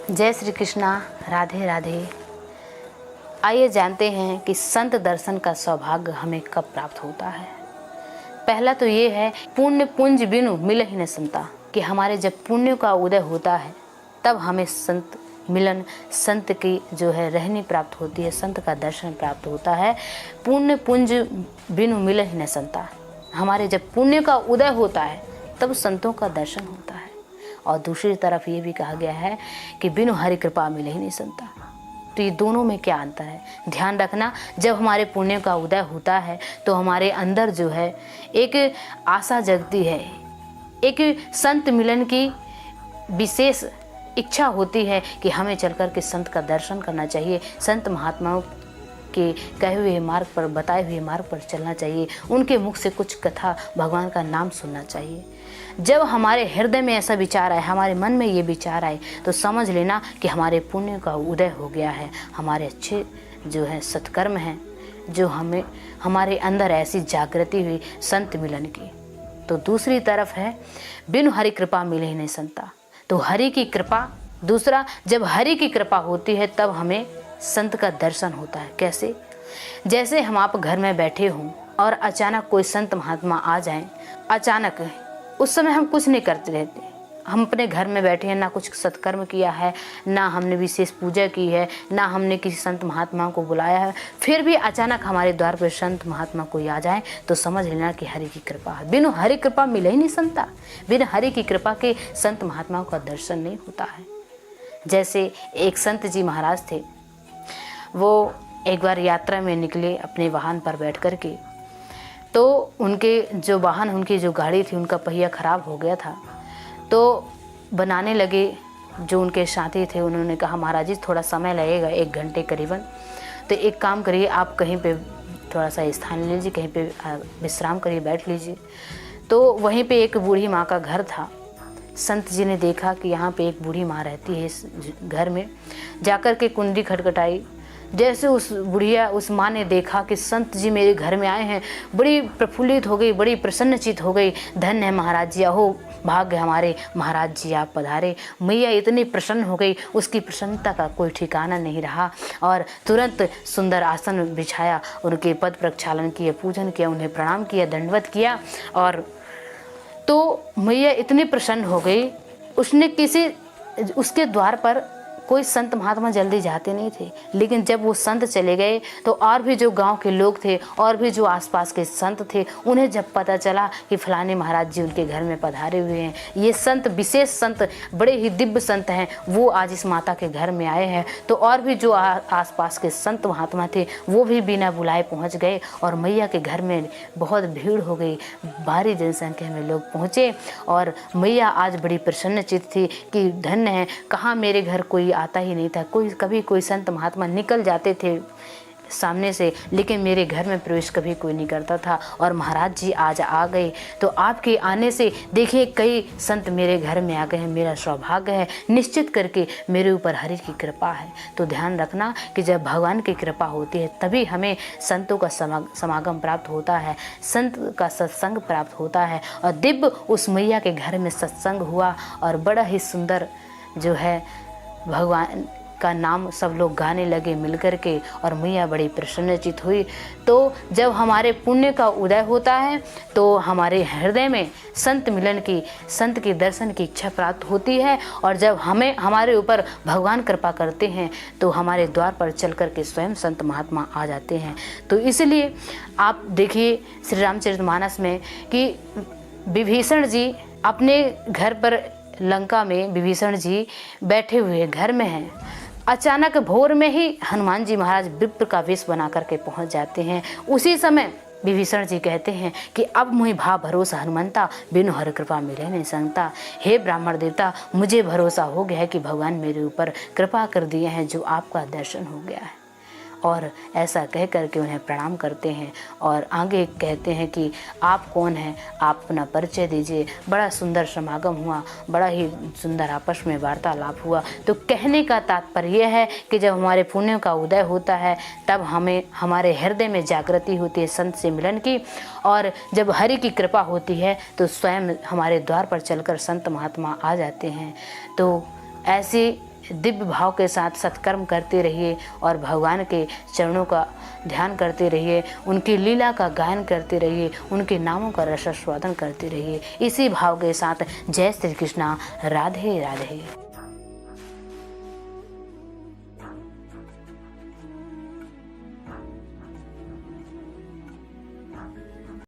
जय श्री कृष्णा, राधे राधे। आइए जानते हैं कि संत दर्शन का सौभाग्य हमें कब प्राप्त होता है। पहला तो ये है, पुण्य पुंज बिनु मिल ही न संता, कि हमारे जब पुण्य का उदय होता है तब हमें संत मिलन, संत की जो है रहनी प्राप्त होती है, संत का दर्शन प्राप्त होता है। पुण्य पुंज बिनु मिल ही न संता, हमारे जब पुण्य का उदय होता है तब संतों का दर्शन होता है। और दूसरी तरफ ये भी कहा गया है कि बिनु हरि कृपा मिले ही नहीं संता। तो ये दोनों में क्या अंतर है, ध्यान रखना। जब हमारे पुण्य का उदय होता है तो हमारे अंदर जो है एक आशा जगती है, एक संत मिलन की विशेष इच्छा होती है कि हमें चलकर के संत का दर्शन करना चाहिए, संत महात्माओं के कहे हुए मार्ग पर, बताए हुए मार्ग पर चलना चाहिए, उनके मुख से कुछ कथा, भगवान का नाम सुनना चाहिए। जब हमारे हृदय में ऐसा विचार आए, हमारे मन में ये विचार आए, तो समझ लेना कि हमारे पुण्य का उदय हो गया है, हमारे अच्छे जो है सत्कर्म हैं, जो हमें हमारे अंदर ऐसी जागृति हुई संत मिलन की। तो दूसरी तरफ है, बिनु हरि कृपा मिले ही नहीं संता। तो हरि की कृपा, दूसरा, जब हरि की कृपा होती है तब हमें संत का दर्शन होता है। कैसे? जैसे हम आप घर में बैठे हों और अचानक कोई संत महात्मा आ जाएं, अचानक, उस समय हम कुछ नहीं करते रहते, हम अपने घर में बैठे हैं, ना कुछ सत्कर्म किया है, ना हमने विशेष पूजा की है, ना हमने किसी संत महात्मा को बुलाया है, फिर भी अचानक हमारे द्वार पर संत महात्मा कोई आ जाए तो समझ लेना कि हरि की कृपा है। बिनु हरि कृपा मिले ही नहीं संता, बिना हरि की कृपा के संत महात्माओं का दर्शन नहीं होता है। जैसे एक संत जी महाराज थे, वो एक बार यात्रा में निकले अपने वाहन पर बैठ कर के, तो उनके जो वाहन, उनकी जो गाड़ी थी, उनका पहिया ख़राब हो गया था। तो बनाने लगे, जो उनके साथी थे उन्होंने कहा, महाराज जी थोड़ा समय लगेगा, 1 घंटे करीबन, तो एक काम करिए, आप कहीं पे थोड़ा सा स्थान ले लीजिए, कहीं पे विश्राम करिए, बैठ लीजिए। तो वहीं पे एक बूढ़ी माँ का घर था। संत जी ने देखा कि यहाँ पे एक बूढ़ी माँ रहती है इस घर में, जाकर के कुंडी खटखटाई। जैसे उस बुढ़िया, उस माँ ने देखा कि संत जी मेरे घर में आए हैं, बड़ी प्रफुल्लित हो गई, बड़ी प्रसन्नचित हो गई। धन्य है महाराज जी, अहो भाग्य हमारे महाराज जी आप पधारे। मैया इतनी प्रसन्न हो गई, उसकी प्रसन्नता का कोई ठिकाना नहीं रहा, और तुरंत सुंदर आसन बिछाया, उनके पद प्रक्षालन किए, पूजन किया, उन्हें प्रणाम किया, दंडवत किया। और तो मैया इतनी प्रसन्न हो गई, उसके द्वार पर कोई संत महात्मा जल्दी जाते नहीं थे, लेकिन जब वो संत चले गए तो और भी जो गांव के लोग थे, और भी जो आसपास के संत थे, उन्हें जब पता चला कि फलाने महाराज जी उनके घर में पधारे हुए हैं, ये संत, विशेष संत, बड़े ही दिव्य संत हैं, वो आज इस माता के घर में आए हैं, तो और भी जो आसपास के संत महात्मा थे वो भी बिना बुलाए पहुँच गए, और मैया के घर में बहुत भीड़ हो गई, भारी जनसंख्या में लोग पहुँचे। और मैया आज बड़ी प्रसन्नचित थी कि धन्य है, कहाँ मेरे घर कोई आता ही नहीं था, कभी कोई संत महात्मा निकल जाते थे सामने से, लेकिन मेरे घर में प्रवेश कभी कोई नहीं करता था, और महाराज जी आज आ गए, तो आपके आने से देखिए कई संत मेरे घर में आ गए हैं, मेरा सौभाग्य है, निश्चित करके मेरे ऊपर हरि की कृपा है। तो ध्यान रखना कि जब भगवान की कृपा होती है तभी हमें संतों का समागम प्राप्त होता है, संत का सत्संग प्राप्त होता है। और दिव्य उस मैया के घर में सत्संग हुआ, और बड़ा ही सुंदर जो है भगवान का नाम सब लोग गाने लगे मिलकर के, और मैया बड़ी प्रसन्नचित हुई। तो जब हमारे पुण्य का उदय होता है तो हमारे हृदय में संत मिलन की, संत के दर्शन की इच्छा प्राप्त होती है, और जब हमारे ऊपर भगवान कृपा करते हैं तो हमारे द्वार पर चल कर के स्वयं संत महात्मा आ जाते हैं। तो इसलिए आप देखिए श्री रामचरितमानस में कि विभीषण जी अपने घर पर, लंका में विभीषण जी बैठे हुए घर में हैं, अचानक भोर में ही हनुमान जी महाराज विप्र का वेश बना करके पहुंच जाते हैं। उसी समय विभीषण जी कहते हैं कि अब मुझे भा भरोसा हनुमंता, बिनु हरि कृपा मिले नहीं संगता। हे ब्राह्मण देवता, मुझे भरोसा हो गया है कि भगवान मेरे ऊपर कृपा कर दिए हैं, जो आपका दर्शन हो गया है। और ऐसा कह करके उन्हें प्रणाम करते हैं, और आगे कहते हैं कि आप कौन हैं, आप अपना परिचय दीजिए। बड़ा सुंदर समागम हुआ, बड़ा ही सुंदर आपस में वार्तालाप हुआ। तो कहने का तात्पर्य यह है कि जब हमारे पुण्य का उदय होता है तब हमें, हमारे हृदय में जागृति होती है संत से मिलन की, और जब हरि की कृपा होती है तो स्वयं हमारे द्वार पर चलकर संत महात्मा आ जाते हैं। तो ऐसी दिव्य भाव के साथ सत्कर्म करते रहिए और भगवान के चरणों का ध्यान करते रहिए, उनकी लीला का गायन करते रहिए, उनके नामों का रसास्वादन करते रहिए। इसी भाव के साथ जय श्री कृष्णा, राधे राधे।